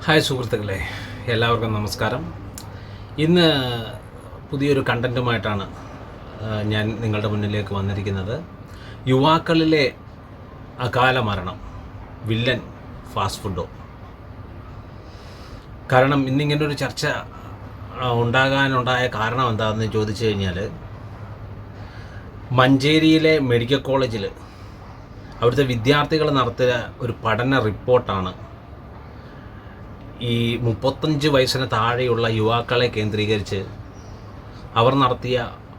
Hi സുഹൃത്തുക്കളെ, എല്ലാവർക്കും നമസ്കാരം. ഇന്ന് പുതിയൊരു കണ്ടൻറ്റുമായിട്ടാണ് ഞാൻ നിങ്ങളുടെ മുന്നിലേക്ക് വന്നിരിക്കുന്നത്. യുവാക്കളിലെ അകാല മരണം, വില്ലൻ ഫാസ്റ്റ് ഫുഡോ? കാരണം ഇന്നിങ്ങനൊരു ചർച്ച ഉണ്ടാകാനുണ്ടായ കാരണം എന്താണെന്ന് ചോദിച്ചു കഴിഞ്ഞാൽ, മഞ്ചേരിയിലെ മെഡിക്കൽ കോളേജിൽ അവിടുത്തെ വിദ്യാർത്ഥികൾ നടത്തിയ ഒരു പഠന റിപ്പോർട്ടാണ് ഈ 35 വയസ്സിന് താഴെയുള്ള യുവാക്കളെ കേന്ദ്രീകരിച്ച് അവർ നടത്തിയ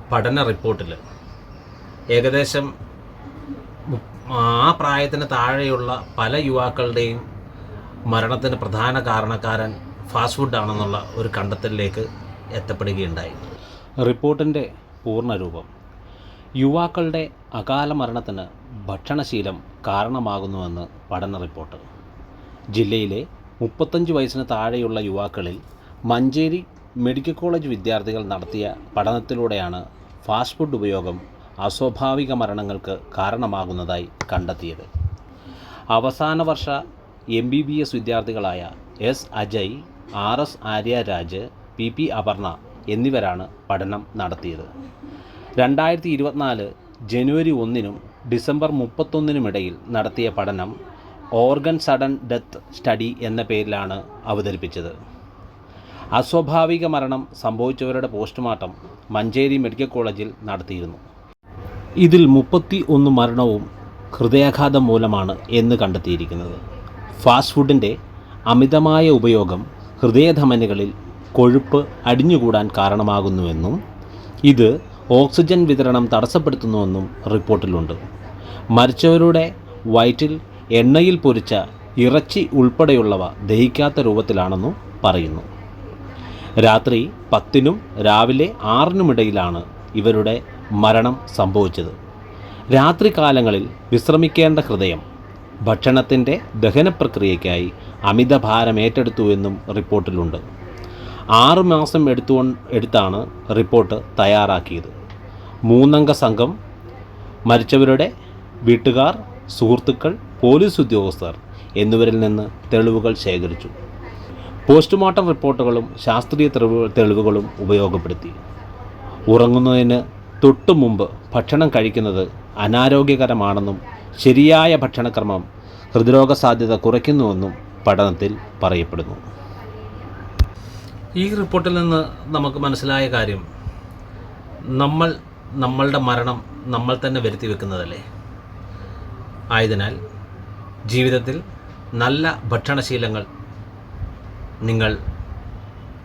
പഠന റിപ്പോർട്ടിൽ ഏകദേശം ആ പ്രായത്തിന് താഴെയുള്ള പല യുവാക്കളുടെയും മരണത്തിന് പ്രധാന കാരണക്കാരൻ ഫാസ്റ്റ് ഫുഡാണെന്നുള്ള ഒരു കണ്ടെത്തലിലേക്ക് എത്തപ്പെടുകയുണ്ടായി. റിപ്പോർട്ടിൻ്റെ പൂർണ്ണരൂപം: യുവാക്കളുടെ അകാല മരണത്തിന് ഭക്ഷണശീലം കാരണമാകുന്നുവെന്ന് പഠന റിപ്പോർട്ട്. ജില്ലയിലെ 35 വയസ്സിന് താഴെയുള്ള യുവാക്കളിൽ മഞ്ചേരി മെഡിക്കൽ കോളേജ് വിദ്യാർത്ഥികൾ നടത്തിയ പഠനത്തിലൂടെയാണ് ഫാസ്റ്റ് ഫുഡ് ഉപയോഗം അസ്വാഭാവിക മരണങ്ങൾക്ക് കാരണമാകുന്നതായി കണ്ടെത്തിയത്. അവസാന വർഷ MBBS വിദ്യാർത്ഥികളായ S. Ajay, RS. Aryaraj, PP. Aparna എന്നിവരാണ് പഠനം നടത്തിയത്. 2024 ജനുവരി 1 ഡിസംബർ 31 നടത്തിയ പഠനം ഓർഗൻ സഡൻ ഡെത്ത് സ്റ്റഡി എന്ന പേരിലാണ് അവതരിപ്പിച്ചത്. അസ്വാഭാവിക മരണം സംഭവിച്ചവരുടെ പോസ്റ്റ്മോർട്ടം മഞ്ചേരി മെഡിക്കൽ കോളേജിൽ നടത്തിയിരുന്നു. ഇതിൽ 31 മരണവും ഹൃദയാഘാതം മൂലമാണ് എന്ന് കണ്ടെത്തിയിരിക്കുന്നത്. ഫാസ്റ്റ് ഫുഡിൻ്റെ അമിതമായ ഉപയോഗം ഹൃദയധമനികളിൽ കൊഴുപ്പ് അടിഞ്ഞുകൂടാൻ കാരണമാകുന്നുവെന്നും ഇത് ഓക്സിജൻ വിതരണം തടസ്സപ്പെടുത്തുന്നുവെന്നും റിപ്പോർട്ടിലുണ്ട്. മരിച്ചവരുടെ വയറ്റിൽ എണ്ണയിൽ പൊരിച്ച ഇറച്ചി ഉൾപ്പെടെയുള്ളവ ദഹിക്കാത്ത രൂപത്തിലാണെന്നും പറയുന്നു. രാത്രി 10-നും രാവിലെ 6-നുമിടയിലാണ് ഇവരുടെ മരണം സംഭവിച്ചത്. രാത്രികാലങ്ങളിൽ വിശ്രമിക്കേണ്ട ഹൃദയം ഭക്ഷണത്തിൻ്റെ ദഹനപ്രക്രിയയ്ക്കായി അമിതഭാരം ഏറ്റെടുത്തുവെന്നും റിപ്പോർട്ടിലുണ്ട്. 6 മാസം എടുത്താണ് റിപ്പോർട്ട് തയ്യാറാക്കിയത്. 3 അംഗ സംഘം മരിച്ചവരുടെ വീട്ടുകാർ, സുഹൃത്തുക്കൾ, പോലീസ് ഉദ്യോഗസ്ഥർ എന്നിവരിൽ നിന്ന് തെളിവുകൾ ശേഖരിച്ചു. പോസ്റ്റ്മോർട്ടം റിപ്പോർട്ടുകളും ശാസ്ത്രീയ തെളിവുകളും ഉപയോഗപ്പെടുത്തി. ഉറങ്ങുന്നതിന് തൊട്ടു മുമ്പ് ഭക്ഷണം കഴിക്കുന്നത് അനാരോഗ്യകരമാണെന്നും ശരിയായ ഭക്ഷണക്രമം ഹൃദ്രോഗ സാധ്യത കുറയ്ക്കുന്നുവെന്നും പഠനത്തിൽ പറയപ്പെടുന്നു. ഈ റിപ്പോർട്ടിൽ നിന്ന് നമുക്ക് മനസ്സിലായ കാര്യം, നമ്മളുടെ മരണം നമ്മൾ തന്നെ വരുത്തി വെക്കുന്നതല്ലേ. ആയതിനാൽ ജീവിതത്തിൽ നല്ല ഭക്ഷണശീലങ്ങൾ നിങ്ങൾ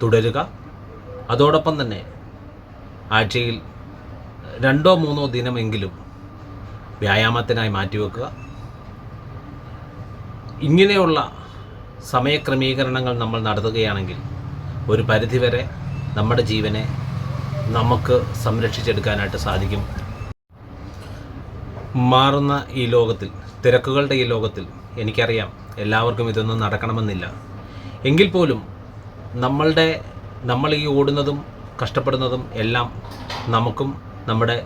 തുടരുക. അതോടൊപ്പം തന്നെ ആഴ്ചയിൽ 2-3 ദിനമെങ്കിലും വ്യായാമത്തിനായി മാറ്റിവെക്കുക. ഇങ്ങനെയുള്ള സമയക്രമീകരണങ്ങൾ നമ്മൾ നടത്തുകയാണെങ്കിൽ ഒരു പരിധിവരെ നമ്മുടെ ജീവനെ നമുക്ക് സംരക്ഷിച്ചെടുക്കാനായിട്ട് സാധിക്കും. മാറുന്ന ഈ ലോകത്തിൽ, തിരക്കുകളുടെ ഈ ലോകത്തിൽ എനിക്കറിയാം എല്ലാവർക്കും ഇതൊന്നും നടക്കണമെന്നില്ല. എങ്കിൽ പോലും നമ്മൾ ഈ ഓടുന്നതും കഷ്ടപ്പെടുന്നതും എല്ലാം നമുക്കും നമ്മുടെ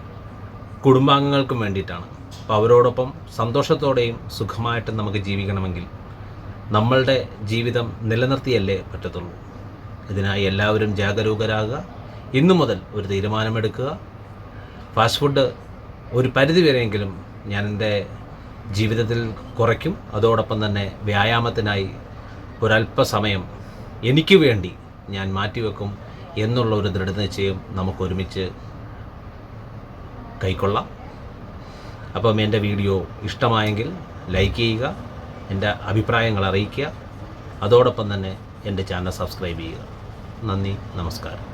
കുടുംബാംഗങ്ങൾക്കും വേണ്ടിയിട്ടാണ്. അപ്പോൾ അവരോടൊപ്പം സന്തോഷത്തോടെയും സുഖമായിട്ടും നമുക്ക് ജീവിക്കണമെങ്കിൽ നമ്മളുടെ ജീവിതം നിലനിർത്തിയല്ലേ പറ്റത്തുള്ളൂ. ഇതിനായി എല്ലാവരും ജാഗരൂകരാകുക. ഇന്നു മുതൽ ഒരു തീരുമാനമെടുക്കുക. ഫാസ്റ്റ് ഫുഡ് ഒരു പരിധിവരെയെങ്കിലും ഞാൻ എൻ്റെ ജീവിതത്തിൽ കുറയ്ക്കും. അതോടൊപ്പം തന്നെ വ്യായാമത്തിനായി ഒരല്പസമയം എനിക്ക് വേണ്ടി ഞാൻ മാറ്റിവെക്കും എന്നുള്ള ഒരു ദൃഢനിശ്ചയം നമുക്കൊരുമിച്ച് കൈക്കൊള്ളാം. അപ്പം എൻ്റെ വീഡിയോ ഇഷ്ടമായെങ്കിൽ ലൈക്ക് ചെയ്യുക, എൻ്റെ അഭിപ്രായങ്ങൾ അറിയിക്കുക. അതോടൊപ്പം തന്നെ എൻ്റെ ചാനൽ സബ്സ്ക്രൈബ് ചെയ്യുക. നന്ദി, നമസ്കാരം.